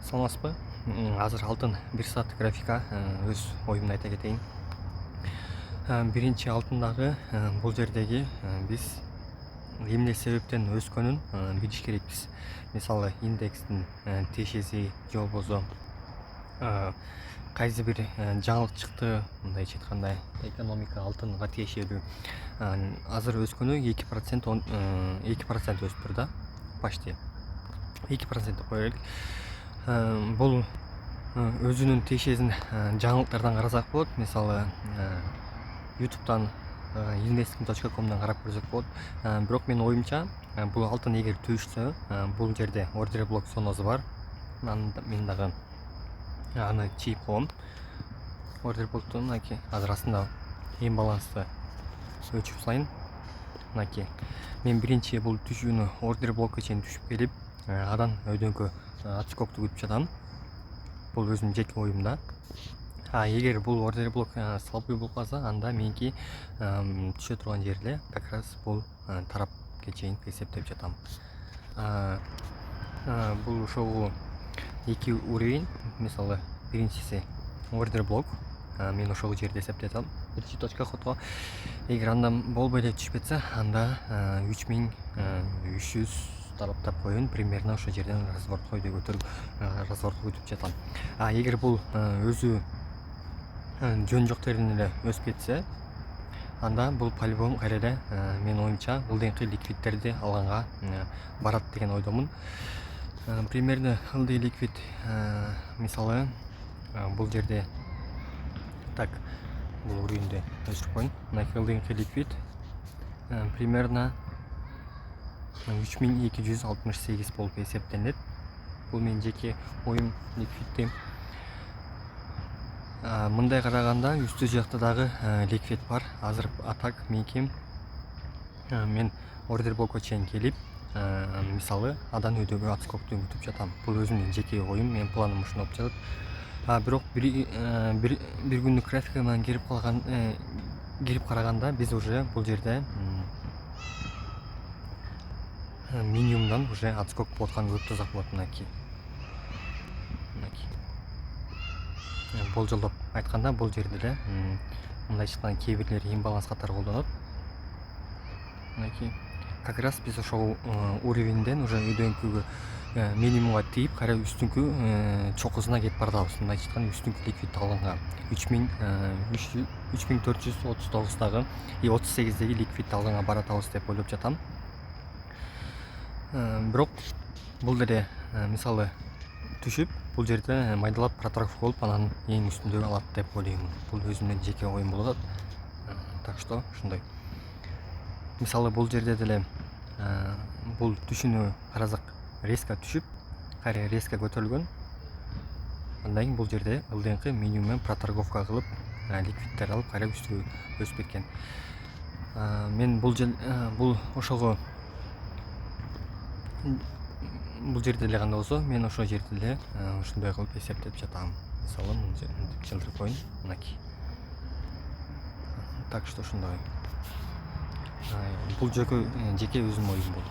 саламатсызбы? Азыр алтын 1 саат графика өз оюмду айта кетейин. Биринчи алтындагы бул жердеги биз эмне себептен өскөнүн билиш керекпиз. Мисалы индекстин тешеси же болбосо кайсы бир жаңылык чыкты, мындайча айтканда экономика алтынга тиешелүү. Азыр өскөнү 2% өсүптүр да, почти 2% деп коелик. Бул өзүнүн тиешесин жаңылыктардан карасак болот. Мисалы YouTube'дан investing.com'дан карап көрсөк болот. Бирок менин оюмча бул алтын эгер түшсө, бул жерде ордер блок зонасы бар. Мен дагы аны чийип коем. Ордер блоктун мынакей азыр астында эң балансты өлчөп салайын. Мынакей мен биринчи бул түшүүнү ордер блокко чейин түшүп келип, адан өйдөнгө отскокту күтүп жатам. Бул өзүмдүн жеке оюмда. Эгер бул ордер блок салпый болуп калса, анда меники түшө турган жерде как раз бул тарапка чейин эсептеп жатам. Бул ошол эки уровень, мисалы биринчиси ордер блок, мен ошол жерде эсептеп атам. Биринчи точка хото. Эгер андан болбой эле түшүп кетсе, анда 3300 тараптап коеюн, примерно ошол жерден разворотко күтүп жатам. Эгер бул өзү жөн жок жерден эле өсүп кетсе, анда бул по-любому кайра эле менин оюмча ылдыйкы ликвидтерди алганга барат деген ойдомун. Примерно ылдый ликвид, мисалы бул жерде так, бул уровеньди өчүрүп коеюн. Мынакей ылдыйкы ликвид примерно 3268 болуп эсептелет. Бул менин жеке оюм ликвидти. Мындай караганда үстү жакта дагы ликвид бар. Азыр атак меники мен ордер блокко чейин келип, мисалы адан өйдөгө отскокту күтүп жатам. Бул өзүмдүн жеке оюм, менин планым ушундай болуп жатат. Бирок бир күндүк графика менен кирип караганда биз уже бул жерде минимумдан уже отскок болуп атканын көрүп турсак болот. Мынакей болжолдоп айтканда бул жерде эле мындайча айтканда кээ бирлери имбаланс катары колдонот. Мынакей как раз биз ошол уровеньден уже өйдөнгүгө минимумга тийип, кайра үстүңкү чокусуна кетип баратабыз. Мындайча айтканда үстүңкү ликвид алганга 3439дагы 38деги ликвид алганга баратабыз деп ойлоп жатам. Бирок бул деле мисалы түшүп, бул жерде майдалап проторговка болуп, анан эң үстүндөгү алат деп ойлоймун. Бул өзүмдүн жеке оюм болот. Так что ушундай. Мисалы бул жерде деле бул түшүүнү карасак, резко түшүп, кайра резко көтөрүлгөн. Андан кийин бул жерде ылдыйкы минимум проторговка кылып, ликвидтер алып, кайра үстүгө өсүп кеткен. Мен бул ошого бул жерде эле кандай болсо, мен ошол жерде эле ушундай кылып эсептеп жатам. Мисалы мынтип жылдырып коеюн, мынакей. Так что ушундай. Бул жеке өзүмдүн оюм болду.